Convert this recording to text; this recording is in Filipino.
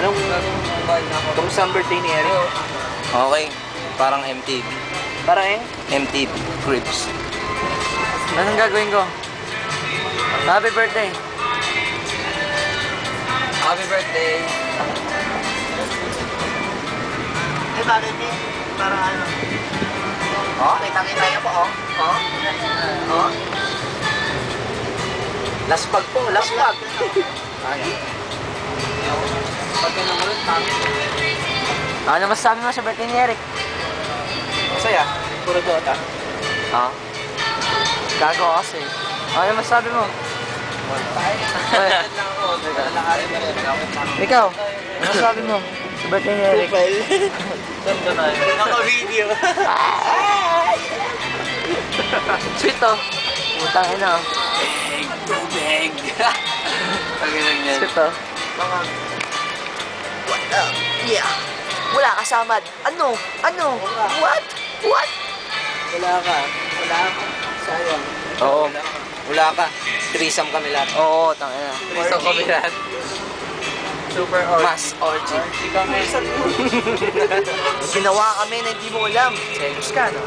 Anong... Kamusta ang birthday ni Eric? Okay. Parang MTV. Parang eh? MTV. Cribs. Anong gagawin ko? Happy birthday! Happy birthday! Eh, bakit eh? Parang ano? Oh, kita-kita niya po, oh. Oh. Oh. Last bag po, last bag! Pagka naman, pangit. Ano masasabi mo sa birthday ni Eric? Masaya. Puro Dota. Ha? Gago kasi. Ano masasabi mo? Ikaw, ano masasabi mo sa birthday ni Eric? Naka-video. Sweet to. Putang ina. Tubig! Sweet to. What up? Yeah. Wala ka, Samad. Ano? Ano? What? What? Wala ka. Sayang. Oo. Wala ka. Threesome kami lahat. Oo, tang ina. Threesome kami lahat. Super orgy. Mas orgy. Ginawa kami na hindi mo alam. Serious ka, no?